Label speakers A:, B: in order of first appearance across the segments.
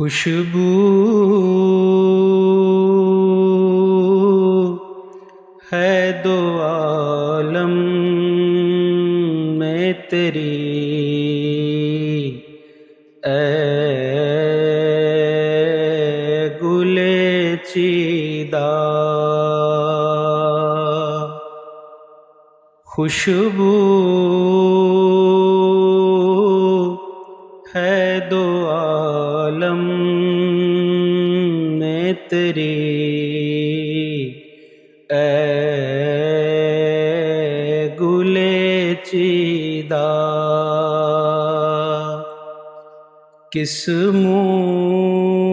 A: خوشبو ہے دو عالم میں تیری، اے گلے چیدہ، خوشبو ہے دو عالم میں تیری، اے گلے چیدہ، کس منہ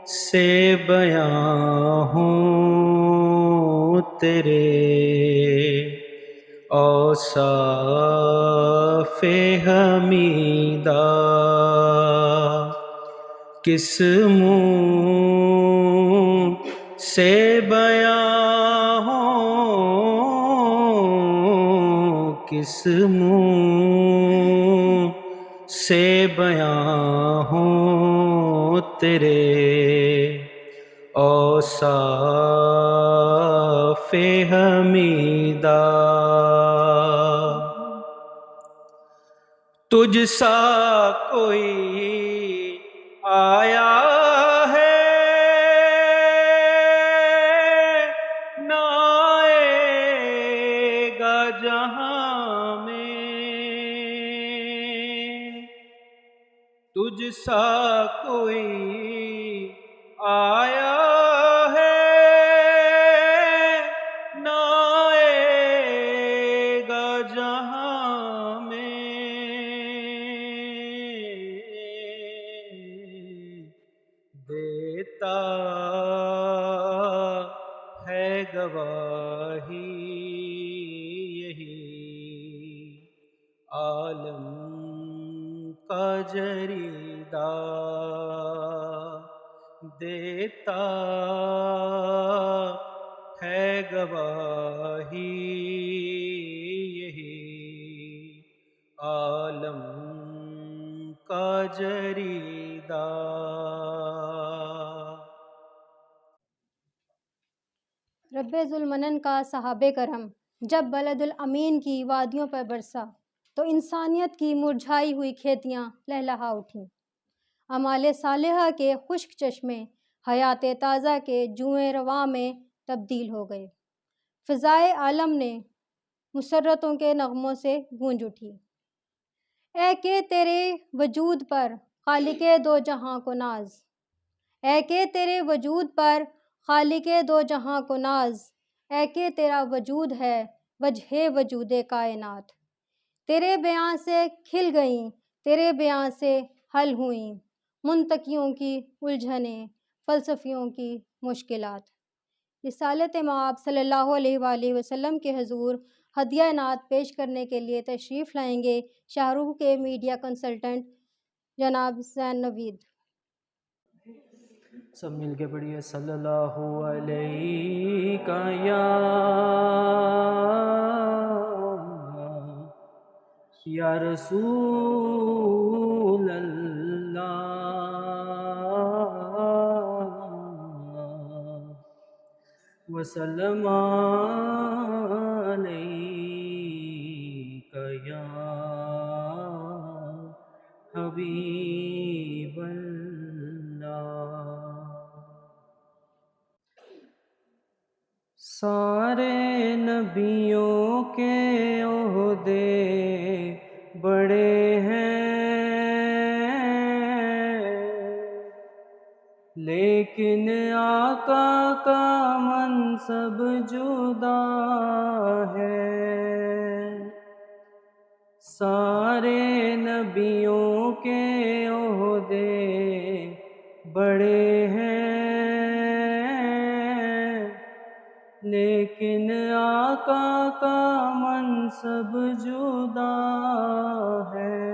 A: سے بیاں ہوں تیرے اوصاف حمیدہ، کس منہ سے بیاں ہوں، کس منہ سے بیاں ہوں تیرے اوصاف حمیدہ، تجھ سا کوئی آیا ہے نہ آئے گا جہاں میں، تجھ سا کوئی آیا ہے نہ آئے گا جہاں میں، دیتا ہے گواہی یہی عالم کا جریدہ، دیتا ہے گواہی یہی عالم کا جریدہ۔
B: رب ذوالمنن کا صحابہ کرم جب بلد الامین کی وادیوں پر برسا تو انسانیت کی مرجھائی ہوئی کھیتیاں لہلہا اٹھیں، اعمال صالحہ کے خشک چشمے حیات تازہ کے جوئیں رواں میں تبدیل ہو گئے، فضائے عالم نے مسرتوں کے نغموں سے گونج اٹھی، اے کہ تیرے وجود پر خالق دو جہاں کو ناز، اے کہ تیرے وجود پر خالق دو جہاں کو ناز، اے کہ تیرا وجود ہے وجہ وجود کائنات، تیرے بیاں سے کھل گئیں، تیرے بیاں سے حل ہوئیں منطقیوں کی الجھنیں، فلسفیوں کی مشکلات۔ رسالت مآب صلی اللہ علیہ وآلہ وسلم کے حضور ہدیہ نعت پیش کرنے کے لیے تشریف لائیں گے شاہ رخ کے میڈیا کنسلٹنٹ جناب حسین نوید۔
A: سب مل کے پڑھیے صلی اللہ علیہ یا رسول اللہ وسلم علیک یا حبیب اللہ۔ سارے نبیوں کے عہدے بڑے ہیں، لیکن آقا کا منصب جدا ہے، سارے نبیوں کے عہدے بڑے ہیں، لیکن آقا کا منصب جدا ہے،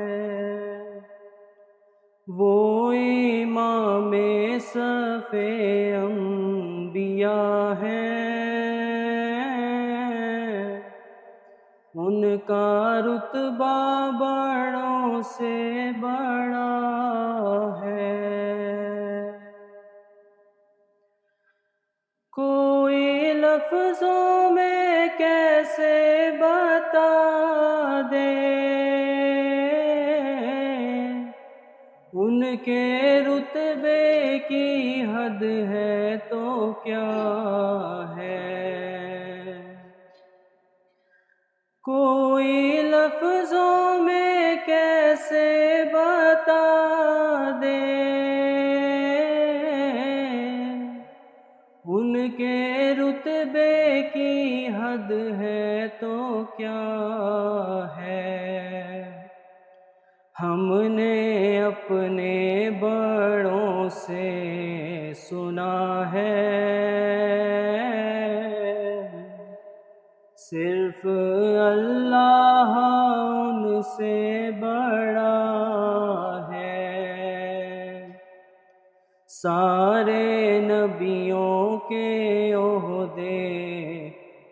A: وہ امام صف انبیاء ہیں، ان کا رتبہ بڑوں سے بڑا ہے۔ کوئی لفظوں میں کیسے بتا دے ان کے رتبے کی حد ہے تو کیا ہے۔ کوئی لفظوں میں کیسے بتا دے ان کے رتبے کی حد ہے تو کیا ہے۔ ہم نے اپنے بڑوں سے سنا ہے صرف اللہ ان سے بڑا ہے۔ سارے نبیوں کے عہدے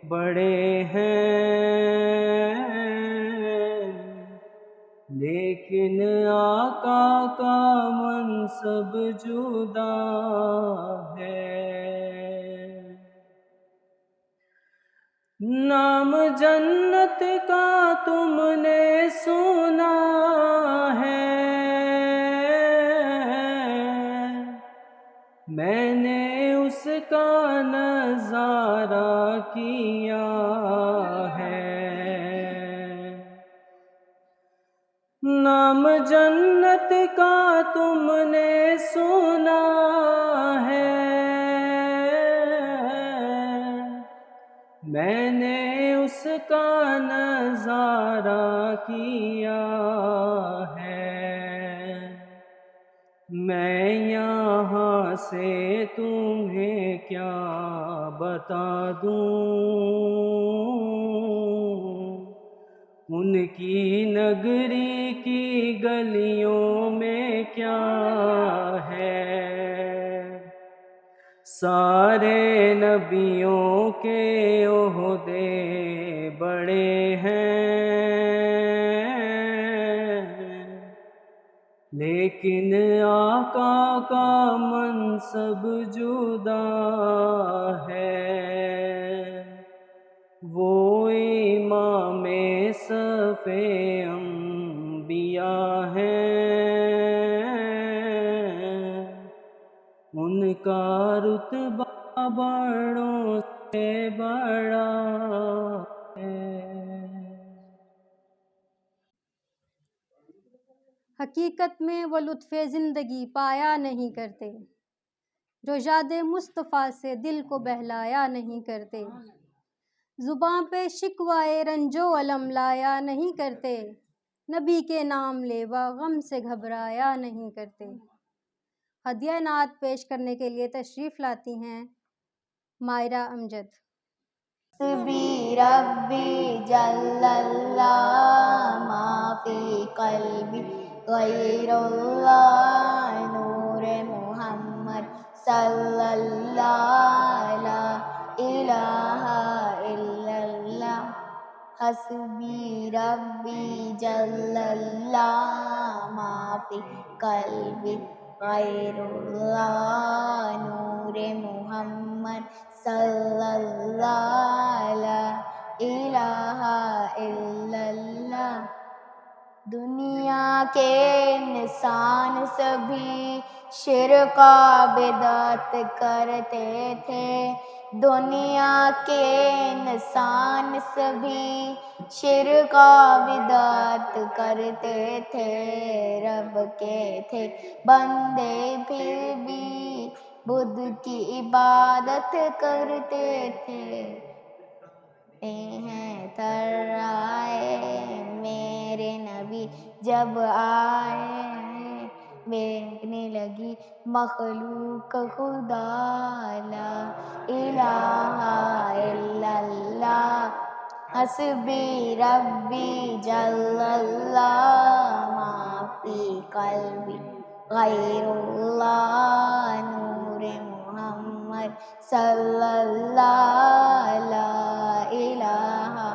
A: بڑے ہیں لیکن آقا کا منصب جدا ہے۔ نام جنت کا تم نے سنا ہے میں نے اس کا نظارہ کیا ہے۔ نام جنت کا تم نے سنا ہے میں نے اس کا نظارہ کیا ہے۔ میں یہاں سے تمہیں کیا بتا دوں ان کی نگری کی گلیوں میں کیا ہے۔ سارے نبیوں کے عہدے بڑے ہیں لیکن آقا کا منصب جدا ہے۔ وہ امام صف انبیاء ہیں ان کا رتبہ بڑوں سے بڑا ہے۔
B: حقیقت میں وہ لطف زندگی پایا نہیں کرتے جو یاد مصطفیٰ سے دل کو بہلایا نہیں کرتے۔ زباں پہ شکوائے رنج و الم لایا نہیں کرتے نبی کے نام لیوا غم سے گھبرایا نہیں کرتے۔ ہدیہ نعت پیش کرنے کے لیے تشریف لاتی ہیں مائرہ امجد۔
C: حسبی ربی جل اللہ ما فی قلبی غیر اللہ نور محمد صلی اللہ لا الہ الا اللہ۔ حسبی ربی جل اللہ ما فی قلبی غیر اللہ نور محمد صلی اللہ لا الہ الا اللہ۔ دنیا کے انسان سبھی شرک و بدعت کرتے تھے دنیا کے انسان سبھی شرک و بدعت کرتے تھے رب کے تھے بندے پھر بھی بدھ کی عبادت کرتے تھے۔ ہیں تھرائے میرے نبی جب آئے دیکھنے لگی مخلوق خدا لا الہ الا اللہ۔ حسبی ربی جل اللہ ما فی قلبی غیر اللہ نور محمد صلی اللہ لا الہ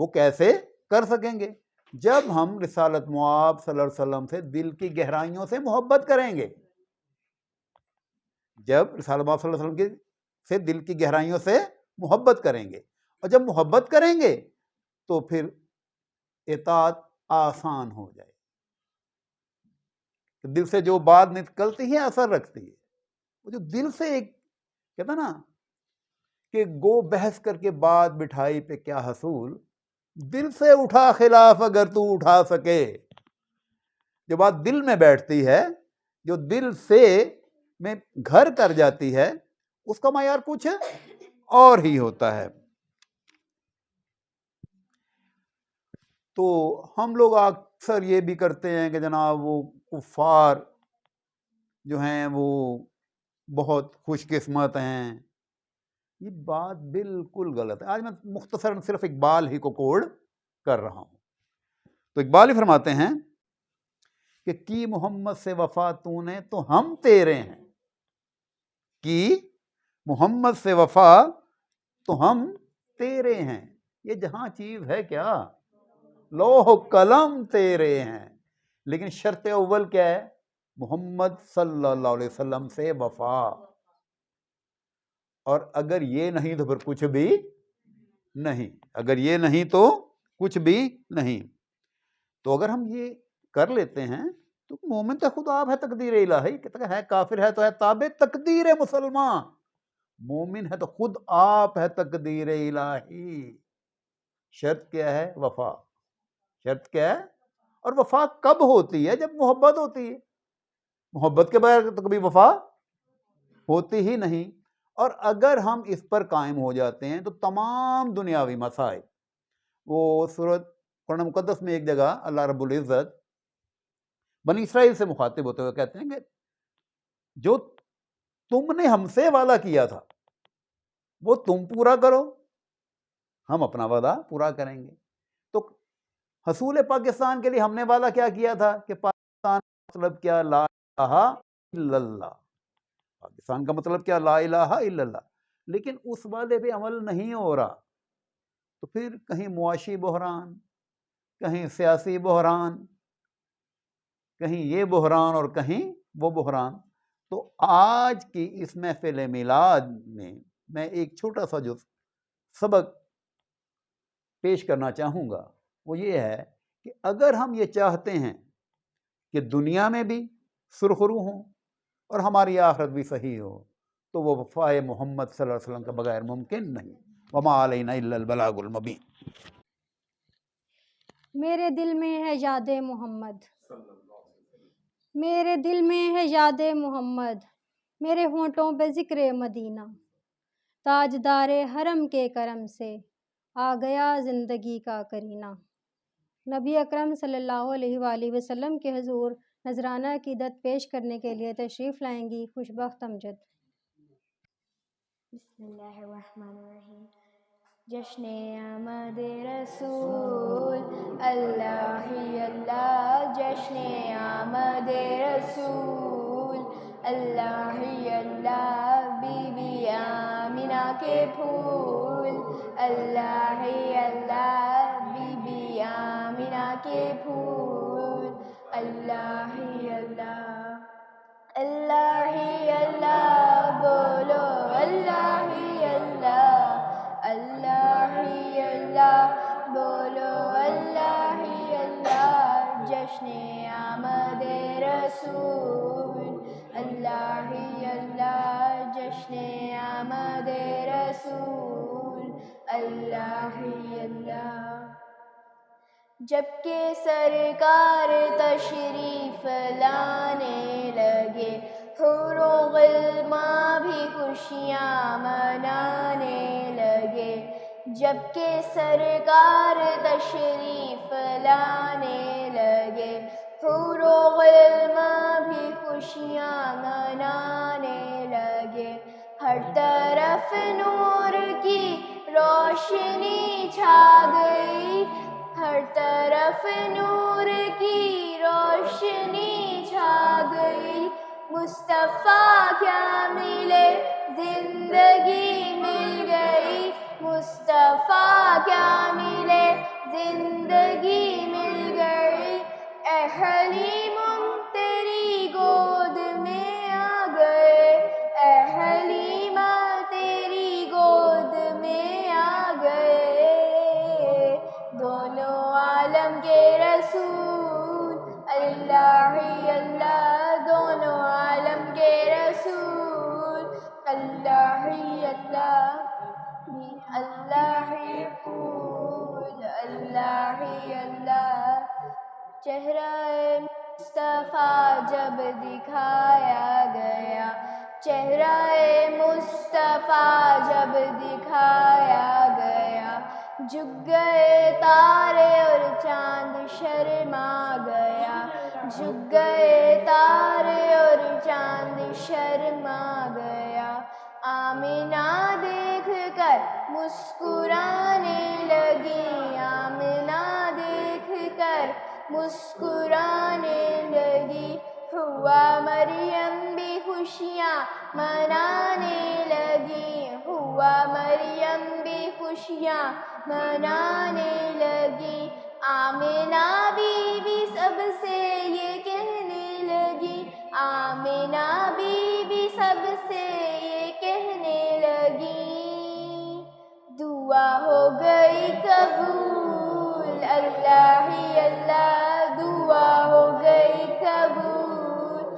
D: وہ کیسے کر سکیں گے؟ جب ہم رسالت مآب صلی اللہ علیہ وسلم سے دل کی گہرائیوں سے محبت کریں گے، جب رسالت مآب صلی اللہ علیہ وسلم سے دل کی گہرائیوں سے محبت کریں گے، اور جب محبت کریں گے تو پھر اطاعت آسان ہو جائے. دل سے جو بات نکلتی ہے اثر رکھتی ہے. وہ جو دل سے ایک کہتا نا کہ گو بحث کر کے بات بٹھائی پہ کیا حصول، دل سے اٹھا خلاف اگر تو اٹھا سکے. جو بات دل میں بیٹھتی ہے، جو دل سے میں گھر کر جاتی ہے، اس کا معیار کچھ اور ہی ہوتا ہے. تو ہم لوگ اکثر یہ بھی کرتے ہیں کہ جناب وہ کفار جو ہیں وہ بہت خوش قسمت ہیں. یہ بات بالکل غلط ہے. آج میں مختصراً صرف اقبال ہی کو کوڈ کر رہا ہوں. تو اقبال ہی فرماتے ہیں کہ کی محمد سے وفا تو نے تو ہم تیرے ہیں، کی محمد سے وفا تو ہم تیرے ہیں. یہ جہاں چیز ہے کیا، لوح قلم تیرے ہیں. لیکن شرط اول کیا ہے؟ محمد صلی اللہ علیہ وسلم سے وفا. اور اگر یہ نہیں تو پھر کچھ بھی نہیں. اگر یہ نہیں تو کچھ بھی نہیں. تو اگر ہم یہ کر لیتے ہیں تو مومن تو خود آپ ہے تقدیر الہی، ہے کافر ہے تو ہے تابع تقدیر مسلمان، مومن ہے تو خود آپ ہے تقدیر الہی. شرط کیا ہے؟ وفا. شرط کیا ہے؟ اور وفا کب ہوتی ہے؟ جب محبت ہوتی ہے. محبت کے بغیر تو کبھی وفا ہوتی ہی نہیں. اور اگر ہم اس پر قائم ہو جاتے ہیں تو تمام دنیاوی مسائل، وہ سورۃ قرآن مقدس میں ایک جگہ اللہ رب العزت بنی اسرائیل سے مخاطب ہوتے ہوئے کہتے ہیں کہ جو تم نے ہم سے وعدہ کیا تھا وہ تم پورا کرو، ہم اپنا وعدہ پورا کریں گے. تو حصول پاکستان کے لیے ہم نے وعدہ کیا کیا تھا کہ پاکستان کا مطلب کیا؟ لا الہ الا اللہ. پاکستان کا مطلب کیا؟ لا الہ الا اللہ. لیکن اس وعدے پہ عمل نہیں ہو رہا. تو پھر کہیں معاشی بحران، کہیں سیاسی بحران، کہیں یہ بحران اور کہیں وہ بحران. تو آج کی اس محفل میلاد میں میں ایک چھوٹا سا جو سبق پیش کرنا چاہوں گا وہ یہ ہے کہ اگر ہم یہ چاہتے ہیں کہ دنیا میں بھی سرخرو ہوں اور ہماری آخرت بھی صحیح ہو تو وہ وفائے محمد صلی اللہ علیہ وسلم کے بغیر ممکن نہیں. وما علینا الا البلاغ المبین.
B: میرے دل میں ہے یاد محمد، میرے دل میں ہے یاد محمد، میرے ہونٹوں پہ ذکر مدینہ. تاجدار حرم کے کرم سے آ گیا زندگی کا کرینہ. نبی اکرم صلی اللہ علیہ وآلہ وسلم کے حضور نذرانہ عقیدت پیش کرنے کے لیے تشریف لائیں گی خوشبخت امجد.
C: بسم اللہ الرحمن الرحیم. جشن آمد رسول اللہ ہی اللہ، جشن آمد رسول اللہ ہی اللہ، بی بی آمنہ کے پھول اللہ ہی اللہ، بی بی آمنہ کے پھول اللہ ہی اللہ. اللہ ہی اللہ بولو، اللہ ہی اللہ، اللہ ہی اللہ بولو، اللہ ہی اللہ. جشن آمد رسول اللہ ہی اللہ، جشن آمد رسول اللہ ہی اللہ. جب کہ سرکار تشریف لانے لگے، حور و غلماں بھی خوشیاں منانے لگے. جب کہ سرکار تشریف لانے لگے، حور و غلماں بھی خوشیاں منانے لگے. ہر طرف نور کی روشنی چھا گئی، ہر طرف نور کی روشنی چھا گئی. مصطفیٰ کیا ملے زندگی مل گئی، مصطفیٰ کیا ملے زندگی مل گئی، اے حلیم تیری گود میں آ گئے، اے حلیمہ تیری گود میں آ گئے، دونوں عالم کے رسول اللہ ہی اللہ، دونوں عالم کے رسول اللہ ہی اللہ، اللہ ہی پھول اللہ ہی اللہ، چہرہ مصطفیٰ جب دکھایا گیا، چہرہ مصطفیٰ جب دکھایا گیا، جھک گئے تارے اور چاند شرما گیا، جھک گئے تارے اور چاند شرما گیا، آمنہ دیکھ کر مسکرانے لگی، آمنہ دیکھ کر مسکرانے لگی، حوا مریم بھی خوشیاں منانے لگی، حوا مریم بھی خوشیاں منانے لگی، آمنہ بی بی سب سے یہ کہنے لگی، آمنہ بی بی سب سے یہ کہنے لگی، دعا ہو گئی قبول اللہ ہی اللہ، دعا ہو گئی قبول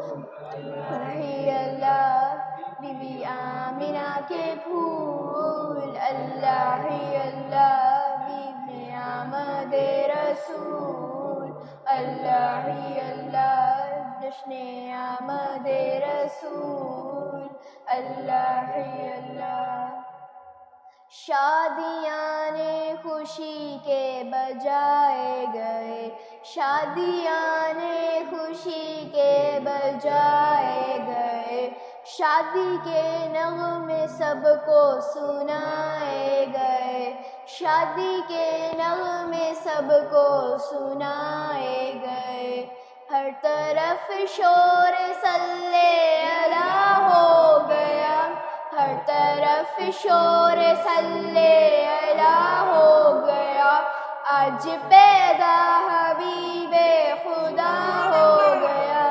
C: ہی اللہ، بی بی آمنہ کے پھول اللہ ہی اللہ، بی بی آمد رسول اللہ ہی اللہ، جشن آمد رسول اللہ ہی اللہ، شادیاں خوشی کے بجائے گئے، شادیاں خوشی کے بجائے گئے، شادی کے نغمے سب کو سنائے گئے، شادی کے نغمے سب کو سنائے گئے، ہر طرف شور صلی اللہ ہو گیا، ہر طرف شور صلی اللہ ہو گیا، آج پیدا حبیب خدا ہو گیا،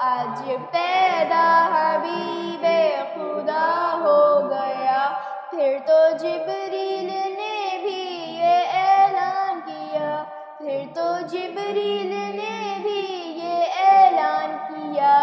C: آج پیدا حبیب خدا ہو گیا، پھر تو جبریل نے بھی یہ اعلان کیا، پھر تو جبریل نے بھی یہ اعلان کیا،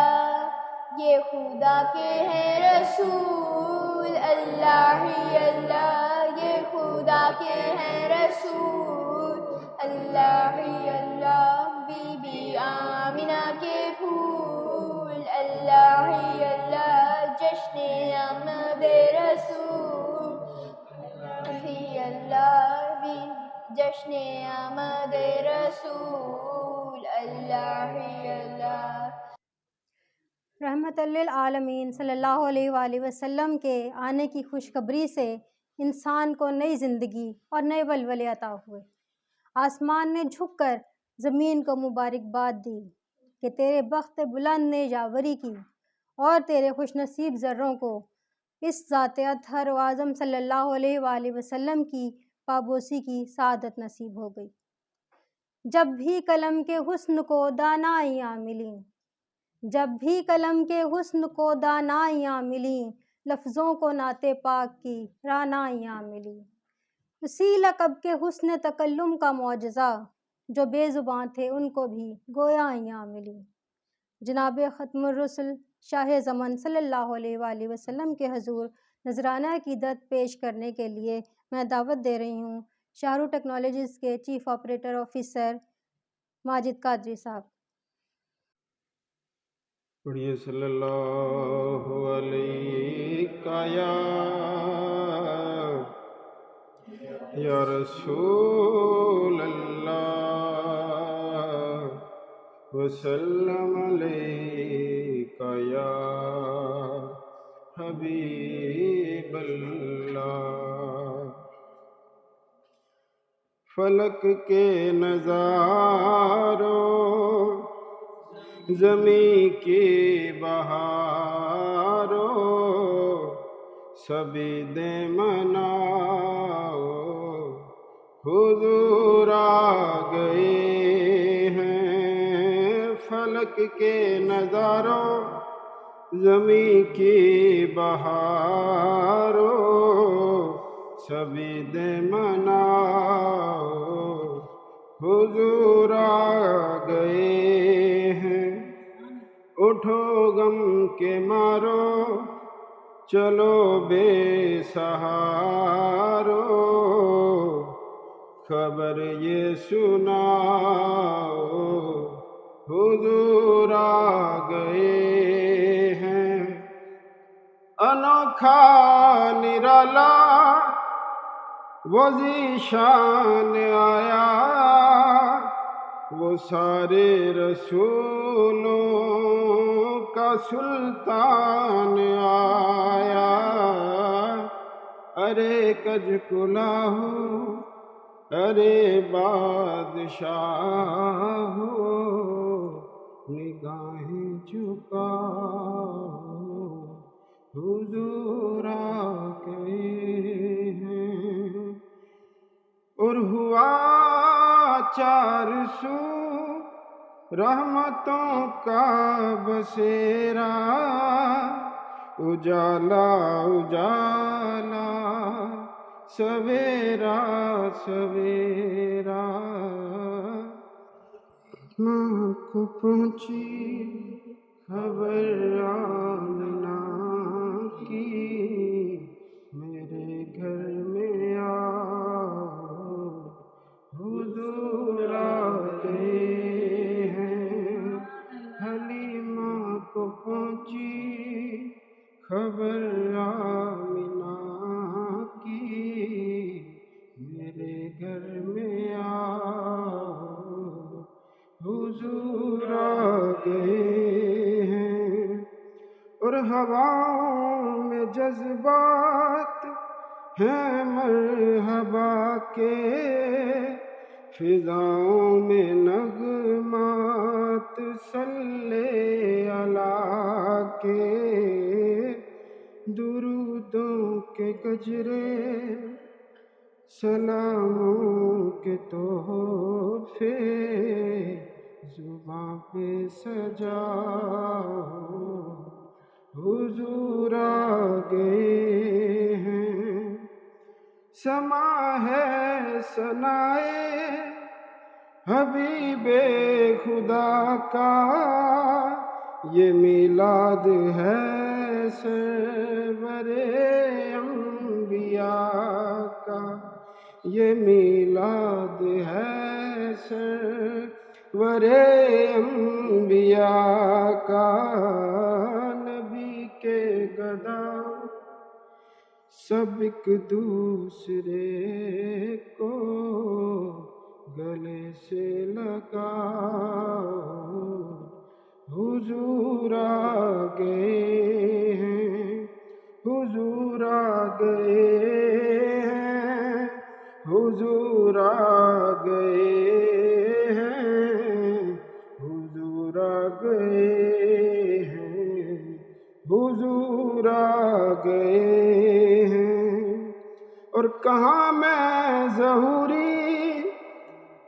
C: یہ خدا کے ہیں رسول اللہ ہی اللہ، یہ خدا کے ہیں رسول اللہ ہی اللہ، بی بی آمنہ کے پھول اللہ ہی اللہ، جشن آمد رسول ہی اللہ، جشن آمد رسول اللہ ہی اللہ۔
B: رحمت للعالمین صلی اللہ علیہ وآلہ وسلم کے آنے کی خوشخبری سے انسان کو نئی زندگی اور نئے ولولے عطا ہوئے۔ آسمان نے جھک کر زمین کو مبارکباد دی کہ تیرے بخت بلند نے یاوری کی، اور تیرے خوش نصیب ذروں کو اس ذات اطہر و اعظم صلی اللہ علیہ وآلہ وسلم کی پابوسی کی سعادت نصیب ہو گئی۔ جب بھی قلم کے حسن کو دانائیاں ملیں، جب بھی قلم کے حسن کو دانائیاں ملیں، لفظوں کو نعت پاک کی رانائیاں ملیں، اسی لقب کے حسن تکلم کا معجزہ جو بے زباں تھے ان کو بھی گویائیاں ملیں۔ جناب ختم الرسل شاہ زمن صلی اللہ علیہ وآلہ وسلم کے حضور نذرانہ عقیدت پیش کرنے کے لیے میں دعوت دے رہی ہوں شاہرو ٹیکنالوجیز کے chief operator officer Majid Qadri صاحب۔
E: پڑھیے صلی اللہ علیہ یا رسول اللہ، وسلم علیک یا حبیب اللہ، فلک کے نظاروں، زمیں کی بہاروں، سبھی دے مناؤ حضور آ گئے ہیں، فلک کے نظاروں زمیں کی بہاروں، سبھی دے مناؤ، حضور آ گئے ہیں۔ اٹھو غم کے مارو، چلو بے سہارو، خبر یہ سناؤ، حضور آ گئے ہیں۔ انوکھا نرالا وہ ذیشان آیا، وہ سارے رسولوں کا سلطان آیا۔ ارے کج کلاہو، ارے بادشاہ ہو، نگاہیں جھکاؤ، حضور آ گئے ہیں۔ اور ہوا چار سو رحمتوں کا بسیرا، اجالا اجالا سویرا سویرا، ماں کو پہنچی خبر آمنہ کی، میرے گھر میں آؤ، حضور آ گئے ہیں۔ حلیمہ کو پہنچی خبر آمنہ کی، میرے گھر میں آؤ، حضور آ گئے ہیں۔ اور ہواؤں میں جذبات ہیں مرحبا کے، فضاؤں میں نغمات صلی اللہ کے، درودوں کے گجرے سلاموں کے تحفے، زباں پہ سجاؤ، حضور آ گئے ہیں۔ سما ہے ثنائے حبیب خدا کا، یہ میلاد ہے سرور انبیاء کا، یہ میلاد ہے سرور انبیاء کا، نبی کے گداؤں سب ایک دوسرے کو گلے سے لگاؤ، حضور آ گئے ہیں، حضور آ گئے ہیں، حضور آ گئے ہیں، حضور آ گئے ہیں، حضور آ گئے ہیں۔ اور کہاں میں ظہوری،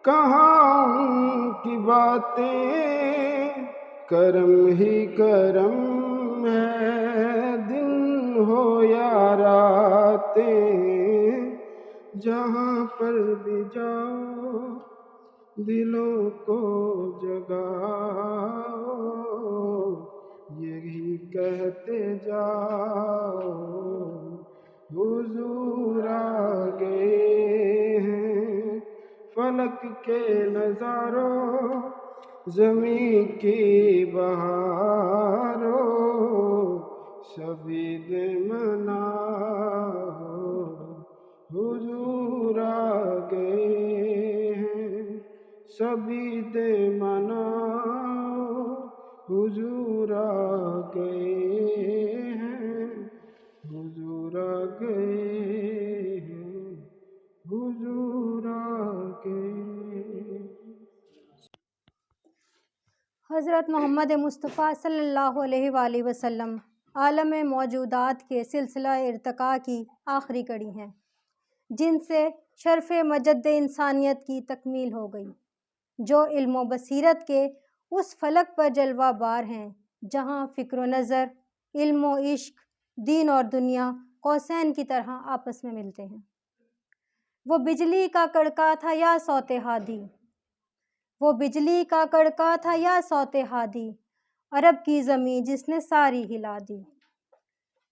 E: کہاں ان کی باتیں، کرم ہی کرم ہے دن ہو یا راتیں، جہاں پر بھی جاؤ دلوں کو جگاؤ، یہی کہتے جاؤ، حضور آ گئے ہیں۔ فلک کے نظاروں زمیں کی بہاروں، سبھی دے مناؤ، حضور آ گئے ہیں، سبھی دے مناؤ، حضور آ گئے ہیں، حضور آ گئے ہیں، حضور آ گئے ہیں۔
B: حضرت محمد مصطفیٰ صلی اللہ علیہ وآلہ وسلم عالم موجودات کے سلسلہ ارتقاء کی آخری کڑی ہیں، جن سے شرف مجد انسانیت کی تکمیل ہو گئی، جو علم و بصیرت کے اس فلک پر جلوہ بار ہیں جہاں فکر و نظر، علم و عشق، دین اور دنیا قوسین کی طرح آپس میں ملتے ہیں۔ وہ بجلی کا کڑکا تھا یا صوت ہادی، وہ بجلی کا کڑکا تھا یا صوت ہادی، عرب کی زمیں جس نے ساری ہلا دی۔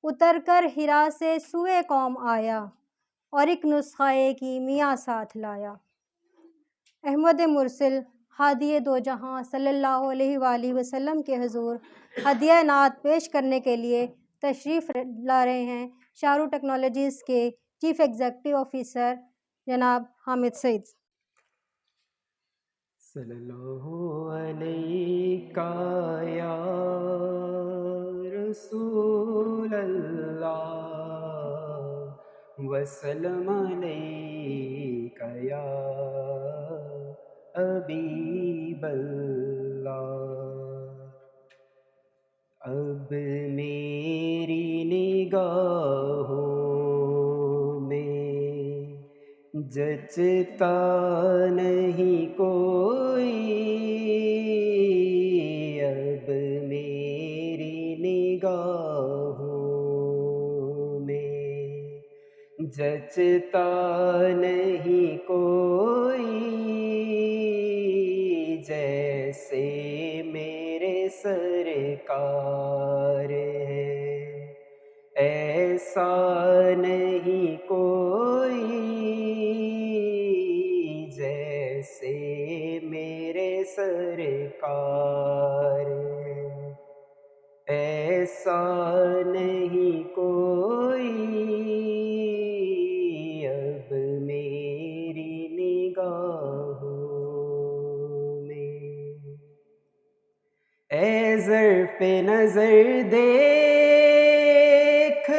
B: اتر کر ہرا سے سوئے قوم آیا، اور ایک نسخہ کیمیا ساتھ لایا۔ احمد مرسل ہادی دو جہاں صلی اللہ علیہ وآلہ وسلم کے حضور ہدیہ نعت پیش کرنے کے لیے تشریف لا رہے ہیں شاہرو ٹیکنالوجیز کے چیف ایگزیکٹو آفیسر جناب حامد سعید۔
A: صلی اللہ علیہ یا رسول اللہ وسلم علیک یا حبیب اللہ۔ اب میری نگاہوں میں جچتا نہیں کوئی، اب میری نگاہوں میں جچتا نہیں کوئی، جیسے میرے سرکار ہیں ایسا نہیں کوئی، جیسے میرے سرکار ہیں ایسا نہیں کوئی، اب میری نگاہوں میں۔ اے ظرف نظر دیکھ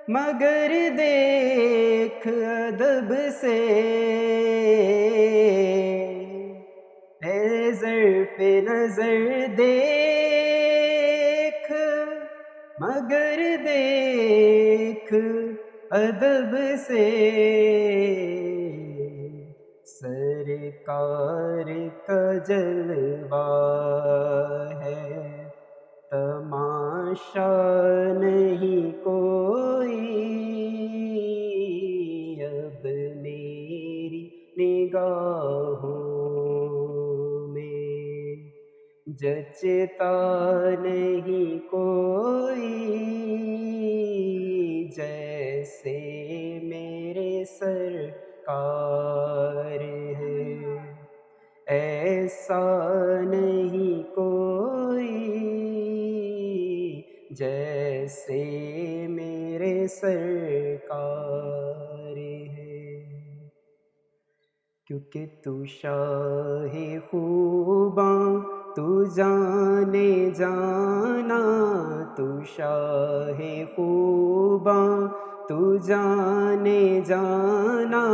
A: مگر دیکھ ادب سے، اے ظرف نظر دیکھ مگر دیکھ ادب سے، سرکار کا جلوہ ہے تماشا نہیں کوئی، اب میری نگاہوں میں جچتا نہیں کوئی، جیسے میرے سرکار ہیں ایسا نہیں کوئی، جیسے میرے سرکار ہیں۔ کیونکہ تو شاہ خوباں تو جانے جانا، تو شاہ خوباں تو جانے جانا،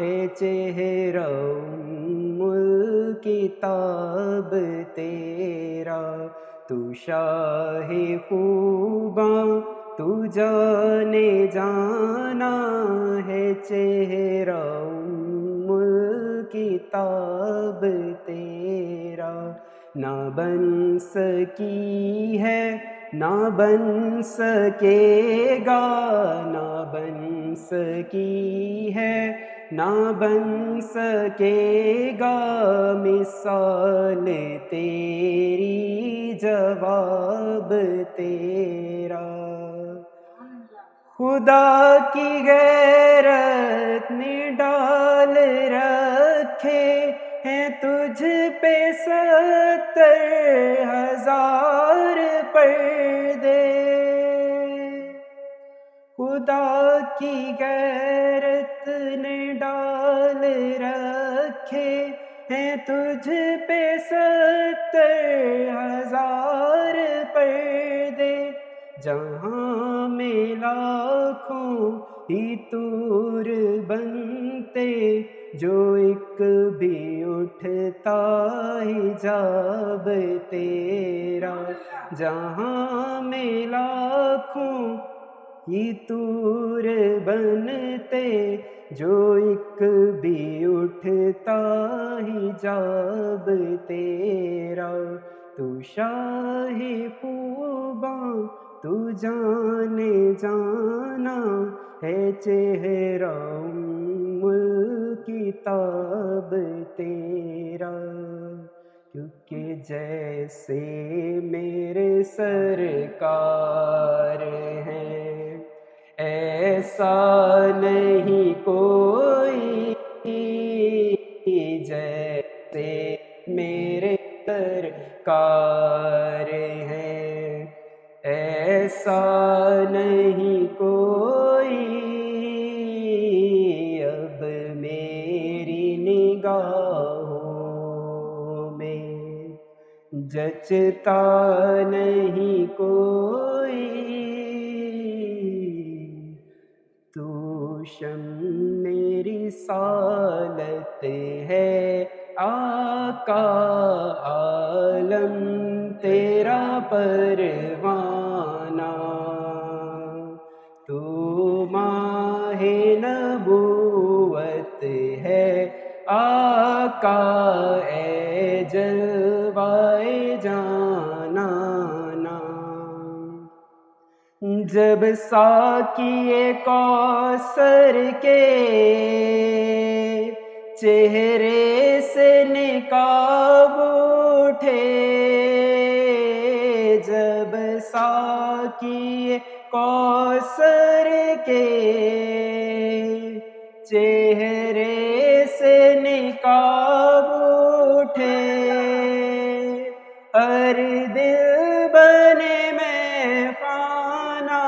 A: ہے چہرہ ام الکتاب تیرا، تو شاہ خوباں تو جانے جانا، ہے چہرہ ام الکتاب تیرا، نہ بن سکی ہے نہ بن سکے گا، نہ بن سکی ہے نہ بن سکے گا، مثال تیری جواب تیرا، خدا کی غیرت نے ڈال رکھے ہیں تجھ پہ 70,000 پردے، خدا کی غیرت نے ڈال رکھے ہیں تجھ پہ 70,000 پردے، جہاں میں لاکھوں ہی طور بنتے، جو ایک بھی اٹھتا حجاب تیرا، جہاں میں لاکھوں ہی طور بنتے،
F: جو ایک بھی اٹھتا حجاب تیرا، تو شاہ خوباں تو جانے جانا ہے چہرہ الکتاب تیرا، کیونکہ جیسے میرے سرکار ہیں ایسا نہیں کوئی، جیسے میرے سرکار ہیں ایسا نہیں کوئی، اب میری نگاہوں میں جچتا نہیں کوئی، تو شمع رسالت ہے آقا عالم تیرا پروانہ، تو ماہ نبوت ہے آقا اے جلوائے جانانا، جب ساقی کوثر کے چہرے سے نقاب اٹھے، جب ساقی کوثر کے چہرے سے نقاب اٹھے، ہر دل بنے میں خانہ،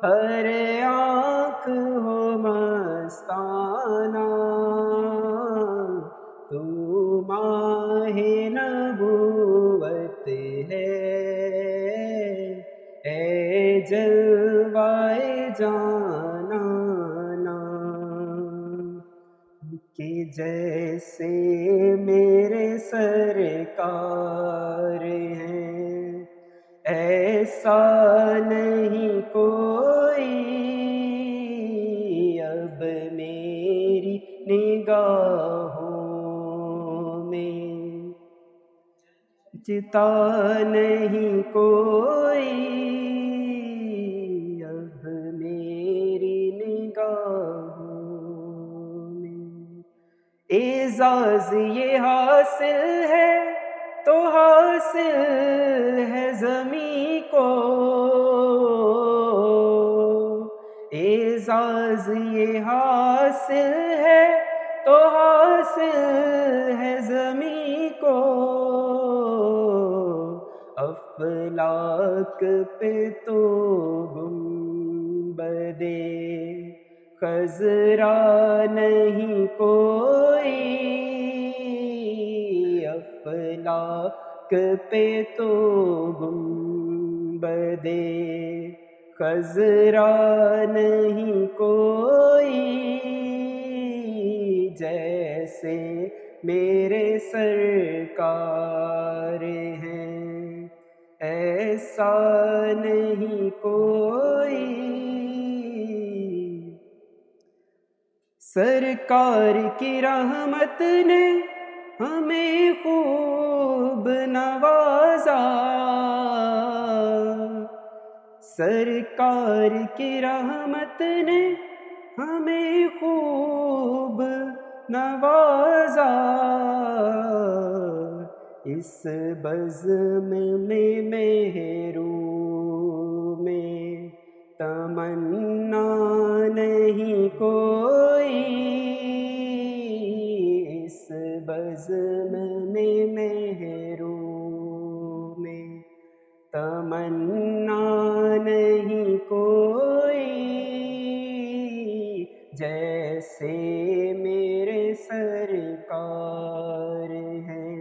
F: ہر آنکھ ہو مستانہ، تو ماہ نبوت ہے اے جلوائے جانانا، کہ جیسے میرے سرکار ہیں ایسا نہیں کوئی، اب میری نگاہوں میں جتا نہیں کوئی، اب میری نگاہوں میں اعزاز یہ حاصل ہے تو حاصل ہے زمیں کو، اعزاز یہ حاصل ہے تو حاصل ہے زمیں کو، افلاک پہ تو گنبدِ خضرا نہیں کوئی، افلاک پہ تو گنبدِ خضرا نہیں کوئی، جیسے میرے سرکار ہیں ایسا نہیں کوئی، سرکار کی رحمت نے ہمیں خوب نوازا، سرکار کی رحمت نے ہمیں خوب نوازا، اس بزم میں محروم میں تمنا نہیں کوئی، اس بزم میں محروم میں تمنا نہیں کوئی، جیسے میرے سرکار ہیں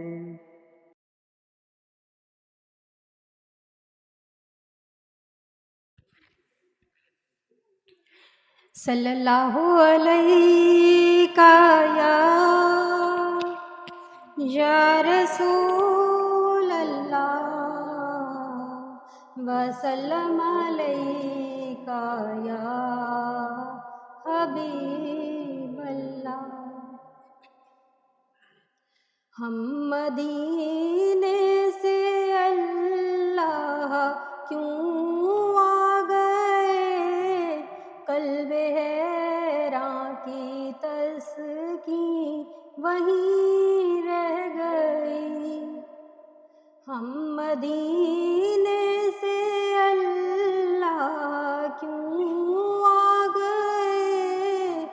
B: صلی اللہ علیہ یا رسول اللہ وسلم علیہ یا حبیب اللہ۔ ہم مدینے سے اللہ کیوں آ گئے، قلب حیراں کی تسکین وہیں رہ گئی۔ ہم مدینے سے اللہ کیوں آ گئے،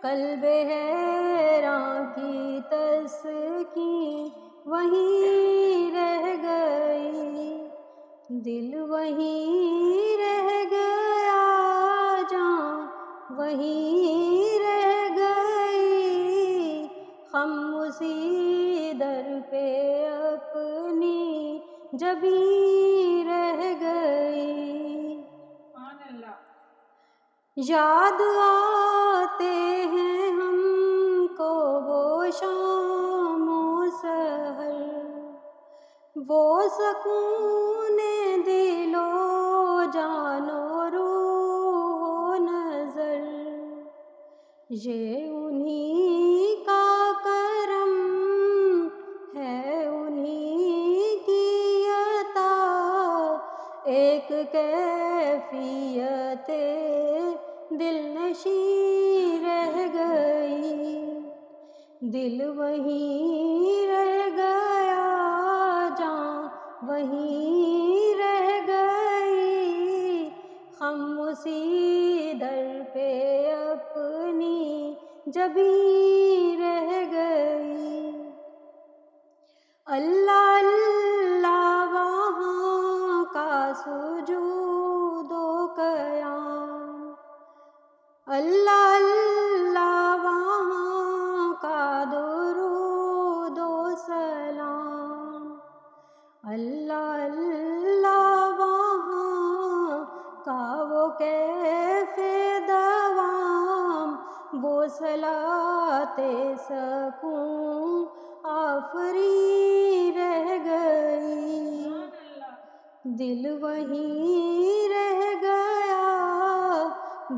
B: قلب حیراں کی تسکین وہیں رہ گئی۔ دل وہیں رہ گیا، جان وہیں رہ گئی، ہم اسی در پہ اپنی جبیں رہ گئی۔ یاد آتے ہیں ہم کو وہ شام و سحر، وہ سکون دل و جان و روح و نظر، یہ انہی کا کرم ہے، انہی کی عطا، ایک کیفیت دل نشیں رہ گئی۔ دل وہیں رہ گیا، جان وہیں رہ گئی، ہم اسی در پہ اپنی جبیں رہ گئی۔ اللہ اللہ وہاں کا سجود و قیام، اللہ اللہ وہاں کا درود و سلام، اللہ اللہ وہاں کا وہ کیف دوام، وہ صلاۃ سکون آفری رہ گئی۔ دل وہیں رہ گیا،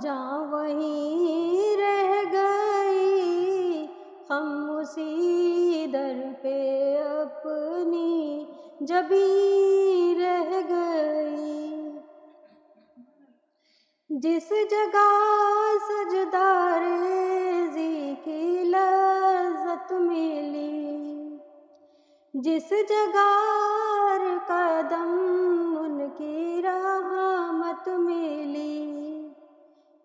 B: جان وہیں رہ گئی، ہم اسی در پہ اپنی جبیں رہ گئی۔ جس جگہ سجدہ ریزی کی لذت ملی، جس جگہ ہر قدم ان کی رحمت ملی،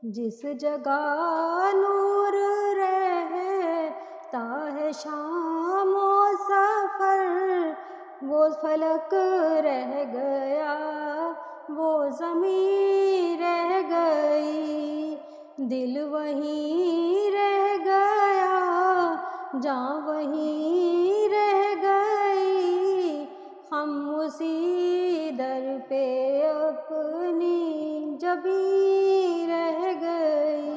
B: جس جگہ نور رہتا ہے شام و سفر، وہ فلک رہ گیا، وہ زمین رہ گئی۔ دل وہیں رہ گیا، جان وہیں رہ گئی، ہم اسی در پہ اپنی جبیں رہ گئی۔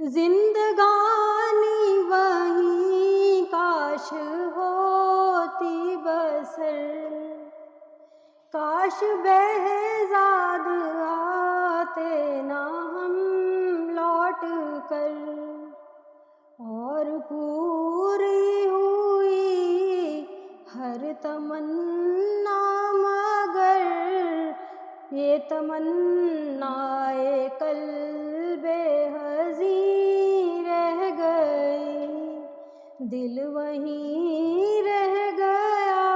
B: زندگانی وہیں کاش ہوتی بسر، کاش بہزاد آتے نہ ہم لوٹ کر، اور پوری ہوئی ہر تمنا مگر یہ تمنائے قلب حزین رہ گئی۔ دل وہیں رہ گیا،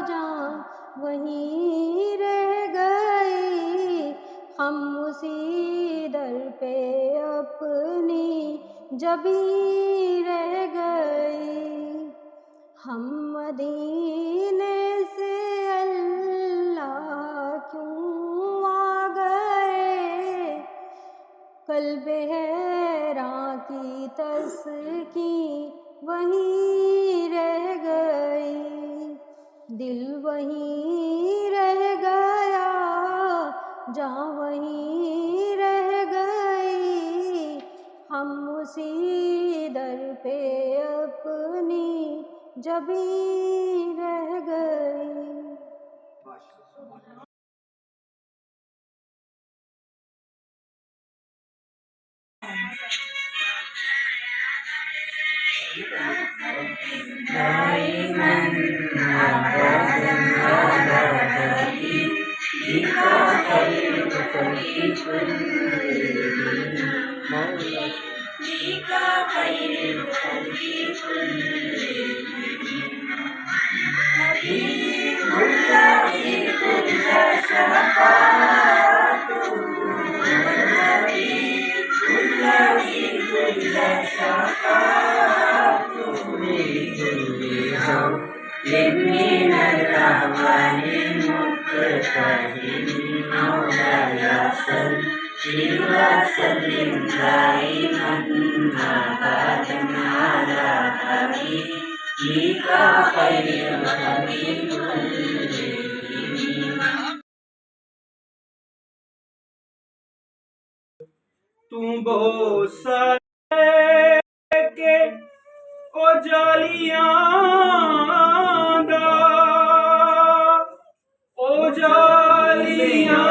B: جان وہیں رہ گئی، ہم اسی در پہ اپنی جبیں رہ گئی۔ ہم مدینے سے اللہ کیوں آ گئے، قلب حیراں کی تسکین وہیں رہ گئی۔ دل وہیں رہ گیا، جان وہیں رہ گئی، ہم اسی در پہ اپنی جبیں رہ گئی۔
F: دائما أبدا على حبيبك خير الخلق كلهم مولاي بك خير الخلق حبيب الذي ترجى شفاعته حبيب الذي ترجى شفاعته لكل هول من الأهوال المقتحم مولاي صل وسلم دائما أبدا على حبيبك خير الخلق كلهم تو بہت سارے کے او جالیاں دا او جالیاں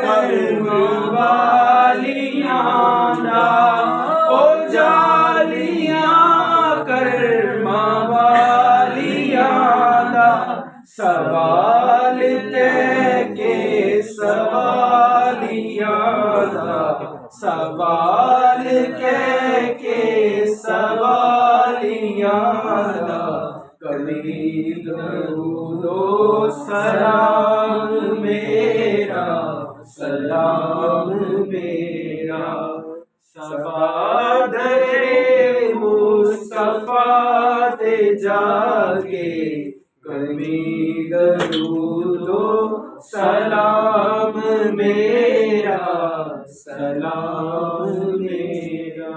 F: کرماں والیاں دا او جالیاں کرماں والیاں دا سوال تے کے سوالیاں دا سوال کے سوالیاں دا کبھی درود و سلام میرا سلام میرا سبادر مصطفیٰ تے جاگے کبھی درود و سلام میرا سلام میرا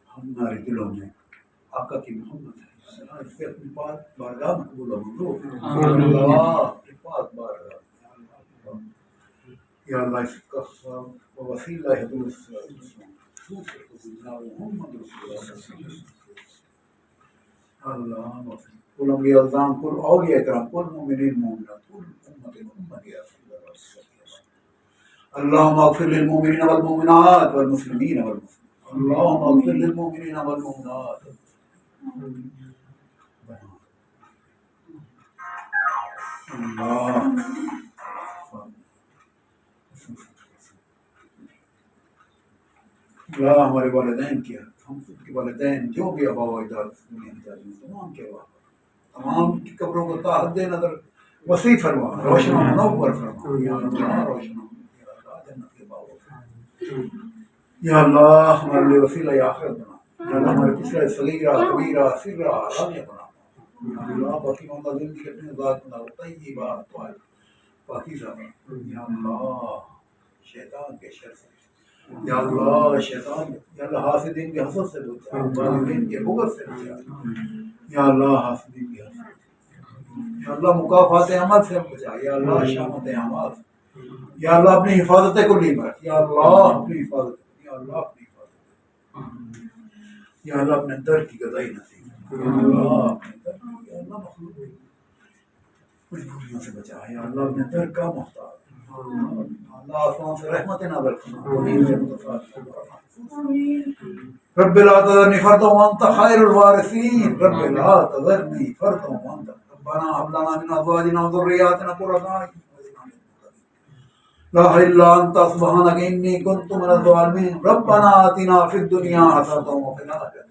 D: ہمارے دلوں میں آقا کی محمد ہے اس کے اپنی پاک بارگاہ میں قبول و منظور اللہ کی پاک بارگاہ یا اللہ اس کا وسیلہ ہے درست محمد رسول اللہ صلی اللہ علیہ وسلم اللہ کل انبیاء الزام کل اولیاء اکرام کل مومنین مومنات کل امت محمد یا رسول اللہ صلی اللہ علیہ وسلم اللهم اغفر للمؤمنين والمؤمنات والمسلمين والمسلمات اللهم اغفر للمؤمنين والمؤمنات اللہ اللہ ہمارے والدین کیا ہم خود کے والدین جو بھی آبا و اجداد دنیا میں جاری ہیں تمام کے واقع تمام کی قبروں کو تا حد نظر وسیع فرما روشن و منور فرما یا اللہ روشن یا اللہ جنت کے باغوں یا اللہ ہمارے لیے وسیلہ یا آخرت بنا یا اللہ ہمارے پچھلے صغیرہ کبیرہ سرہ علانیہ بنا یا اللہ باقی مولا زندگی اپنے ذات بنا طیبہ طاہرہ پاکیزہ بنا یا اللہ شیطان کے شر سے یا اللہ شیطان یا اللہ حاسدین کے حسد سے بچا والدین کے بغض سے بچا یا اللہ حاسدین کے حسد یا اللہ مکافات عمل سے بچا یا اللہ شامت اعمال یا اللہ اپنی حفاظت کو لی برکھ یا اللہ اپنی حفاظت یا اللہ اپنی حفاظت یا اللہ اپنے در کی گدائی نصیب یا اللہ اپنے در یا اللہ مخلوق مجبوریوں سے بچا یا اللہ اپنے در کا محتاج اللہ آسمان سے رحمت نازل فرما زمین سے متصاعد رب لا تذرنی فردا وانت خیر الوارثین رب لا تذرنی فردا وانت ربنا هب لنا من ازواجنا وذرياتنا قرة اعين لا اله الا انت سبحانك اني كنت من الظالمين ربنا آتنا في الدنيا حسنة وفي الآخرة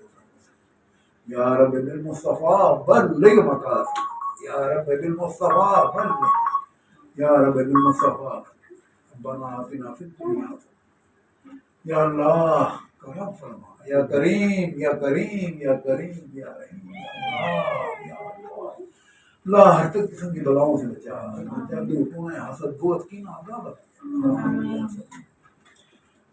D: يا رب بالمصطفى بلغ مقاصد يا رب بالمصطفى بلغ یا رب بالمصطفیٰ ربنا آتنا فی الدنیا حسنة یا اللہ کرم فرما یا کریم یا کریم یا کریم یا رحیم یا اللہ اللہ ہر تک قسم کی بلاؤں سے بچا جلدی اٹھونے حسد بوت کی نا عذابت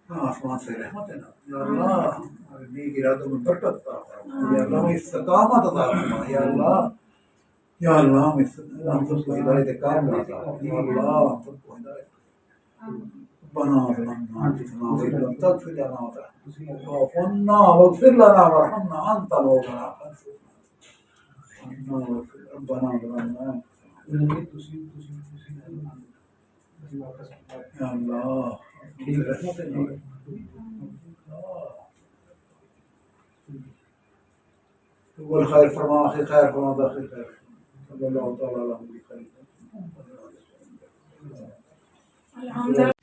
D: آسمان سے رحمت ہے نا یا اللہ نیک ارادوں میں برکت عطا فرما یا اللہ میں استقامت عطا فرما یا اللہ یا اللہ ہم سب کو ہدایت کاملہ عطا فرما یا اللہ ہم سب کو ہدایت ربنا ظلمنا انفسنا وان لم تغفر لنا وترحمنا واعف عنا واغفر لنا وارحمنا انت مولانا ربنا ظلمنا انفسنا یا اللہ والخير فرما أخي خير فرما داخل خير صلى الله تعالى على محمد خير